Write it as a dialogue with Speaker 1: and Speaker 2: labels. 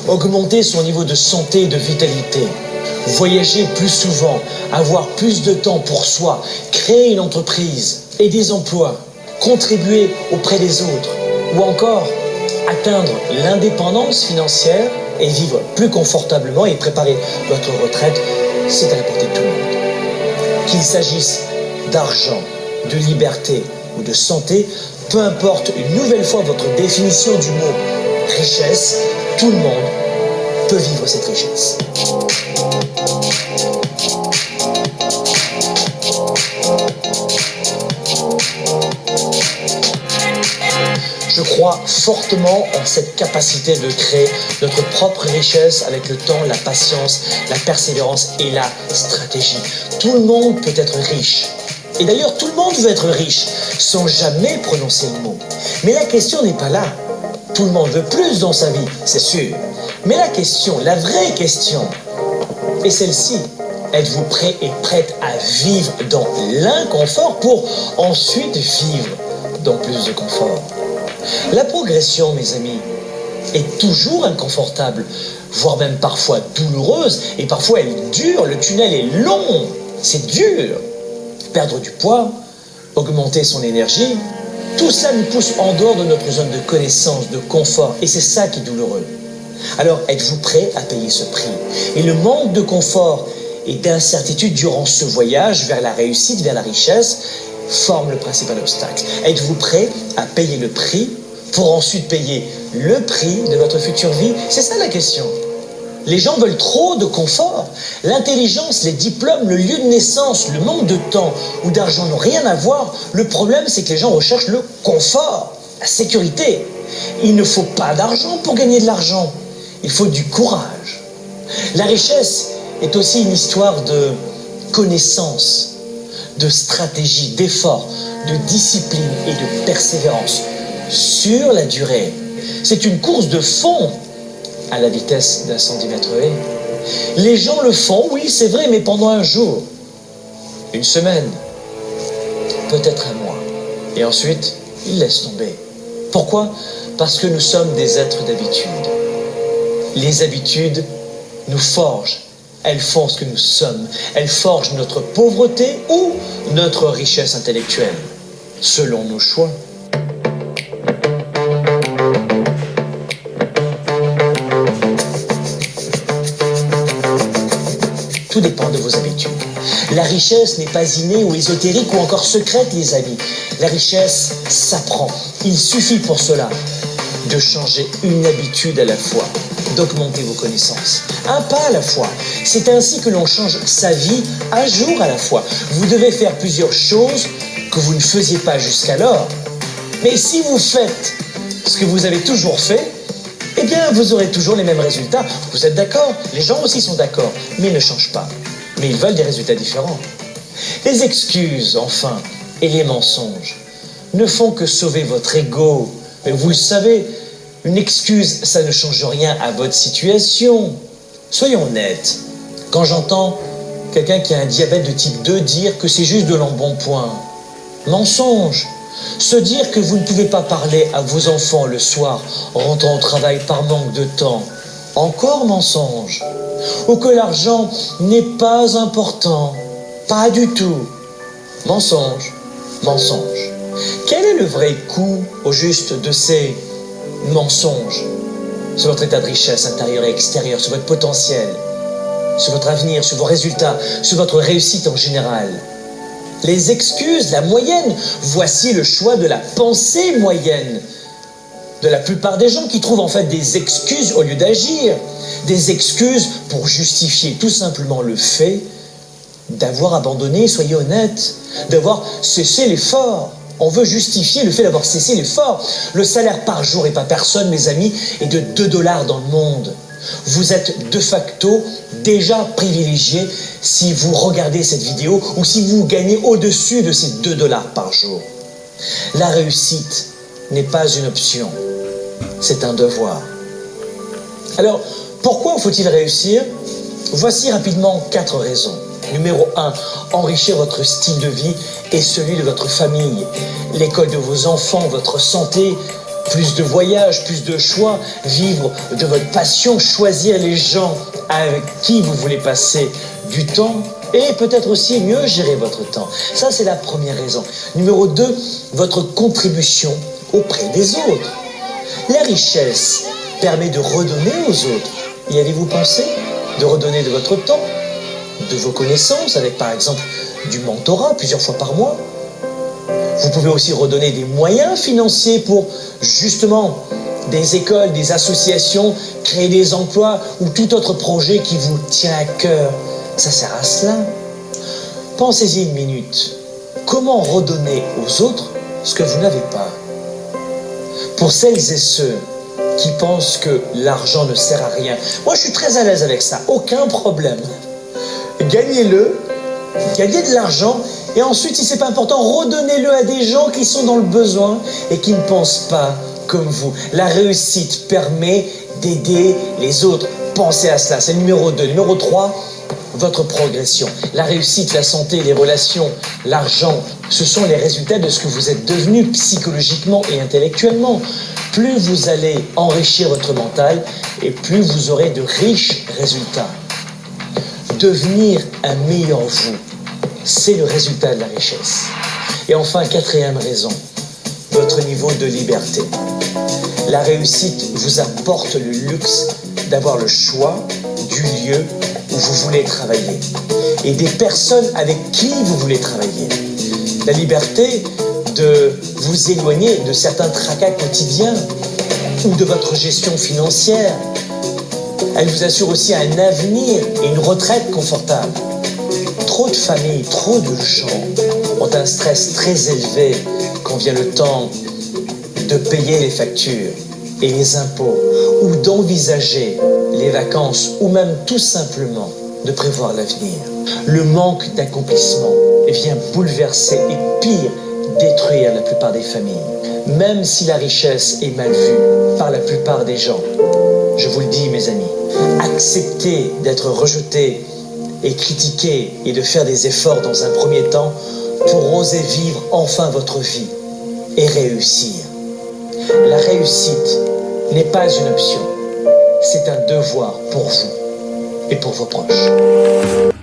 Speaker 1: Augmenter son niveau de santé et de vitalité, voyager plus souvent, avoir plus de temps pour soi, créer une entreprise et des emplois, contribuer auprès des autres, ou encore atteindre l'indépendance financière et vivre plus confortablement et préparer votre retraite, c'est à la portée de tout le monde. Qu'il s'agisse d'argent, de liberté ou de santé, peu importe une nouvelle fois votre définition du mot richesse, tout le monde peut vivre cette richesse. Je crois fortement en cette capacité de créer notre propre richesse avec le temps, la patience, la persévérance et la stratégie. Tout le monde peut être riche. Et d'ailleurs, tout le monde veut être riche sans jamais prononcer le mot. Mais la question n'est pas là. Tout le monde veut plus dans sa vie, c'est sûr. Mais la question, la vraie question, est celle-ci. Êtes-vous prêt et prête à vivre dans l'inconfort pour ensuite vivre dans plus de confort? La progression, mes amis, est toujours inconfortable, voire même parfois douloureuse, et parfois elle dure, le tunnel est long, c'est dur. Perdre du poids, augmenter son énergie, tout ça nous pousse en dehors de notre zone de connaissance, de confort, et c'est ça qui est douloureux. Alors, êtes-vous prêt à payer ce prix? Et le manque de confort et d'incertitude durant ce voyage vers la réussite, vers la richesse, forme le principal obstacle. Êtes-vous prêt à payer le prix pour ensuite payer le prix de votre future vie? C'est ça la question. Les gens veulent trop de confort. L'intelligence, les diplômes, le lieu de naissance, le manque de temps ou d'argent n'ont rien à voir. Le problème, c'est que les gens recherchent le confort, la sécurité. Il ne faut pas d'argent pour gagner de l'argent. Il faut du courage. La richesse est aussi une histoire de connaissance, de stratégie, d'effort, de discipline et de persévérance sur la durée. C'est une course de fond à la vitesse d'un centimètre-haie. Les gens le font, oui, c'est vrai, mais pendant un jour, une semaine, peut-être un mois. Et ensuite, ils laissent tomber. Pourquoi? Parce que nous sommes des êtres d'habitude. Les habitudes nous forgent. Elles font ce que nous sommes. Elles forgent notre pauvreté ou notre richesse intellectuelle, selon nos choix. Tout dépend de vos habitudes. La richesse n'est pas innée ou ésotérique ou encore secrète, les amis. La richesse s'apprend. Il suffit pour cela de changer une habitude à la fois, d'augmenter vos connaissances. Un pas à la fois. C'est ainsi que l'on change sa vie un jour à la fois. Vous devez faire plusieurs choses que vous ne faisiez pas jusqu'alors. Mais si vous faites ce que vous avez toujours fait, eh bien, vous aurez toujours les mêmes résultats. Vous êtes d'accord? Les gens aussi sont d'accord, mais ils ne changent pas. Mais ils veulent des résultats différents. Les excuses, enfin, et les mensonges ne font que sauver votre ego. Mais vous le savez, une excuse, ça ne change rien à votre situation. Soyons honnêtes. Quand j'entends quelqu'un qui a un diabète de type 2 dire que c'est juste de l'embonpoint, mensonge. Se dire que vous ne pouvez pas parler à vos enfants le soir en rentrant au travail par manque de temps, encore mensonge. Ou que l'argent n'est pas important, pas du tout, mensonge, mensonge. Quel est le vrai coût au juste de ces mensonges sur votre état de richesse intérieure et extérieure, sur votre potentiel, sur votre avenir, sur vos résultats, sur votre réussite en général? Les excuses, la moyenne, voici le choix de la pensée moyenne de la plupart des gens qui trouvent en fait des excuses au lieu d'agir, des excuses pour justifier tout simplement le fait d'avoir abandonné, soyez honnêtes, d'avoir cessé l'effort. On veut justifier le fait d'avoir cessé l'effort. Le salaire par jour, et pas personne, mes amis, est de 2 $ dans le monde. Vous êtes de facto déjà privilégié si vous regardez cette vidéo ou si vous gagnez au-dessus de ces 2 $ par jour. La réussite n'est pas une option, c'est un devoir. Alors, pourquoi faut-il réussir? Voici rapidement 4 raisons. Numéro 1, enrichir votre style de vie et celui de votre famille, l'école de vos enfants, votre santé, plus de voyages, plus de choix, vivre de votre passion, choisir les gens avec qui vous voulez passer du temps et peut-être aussi mieux gérer votre temps. Ça, c'est la première raison. Numéro 2, votre contribution auprès des autres. La richesse permet de redonner aux autres. Y avez-vous pensé? De redonner de votre temps, de vos connaissances, avec par exemple du mentorat plusieurs fois par mois. Vous pouvez aussi redonner des moyens financiers pour justement des écoles, des associations, créer des emplois ou tout autre projet qui vous tient à cœur. Ça sert à cela. Pensez-y une minute. Comment redonner aux autres ce que vous n'avez pas? Pour celles et ceux qui pensent que l'argent ne sert à rien, moi je suis très à l'aise avec ça, aucun problème. Gagnez-le, gagnez de l'argent et ensuite, si ce n'est pas important, redonnez-le à des gens qui sont dans le besoin et qui ne pensent pas comme vous. La réussite permet d'aider les autres. Pensez à cela, c'est numéro 2. Numéro 3, votre progression. La réussite, la santé, les relations, l'argent, ce sont les résultats de ce que vous êtes devenu psychologiquement et intellectuellement. Plus vous allez enrichir votre mental et plus vous aurez de riches résultats. Devenir un meilleur vous, c'est le résultat de la richesse. Et enfin, 4e raison, votre niveau de liberté. La réussite vous apporte le luxe d'avoir le choix du lieu où vous voulez travailler et des personnes avec qui vous voulez travailler. La liberté de vous éloigner de certains tracas quotidiens ou de votre gestion financière. Elle vous assure aussi un avenir et une retraite confortable. Trop de familles, trop de gens ont un stress très élevé quand vient le temps de payer les factures et les impôts ou d'envisager les vacances ou même tout simplement de prévoir l'avenir. Le manque d'accomplissement vient bouleverser et pire, détruire la plupart des familles. Même si la richesse est mal vue par la plupart des gens, je vous le dis mes amis, acceptez d'être rejeté et critiquer et de faire des efforts dans un premier temps pour oser vivre enfin votre vie et réussir. La réussite n'est pas une option, c'est un devoir pour vous et pour vos proches.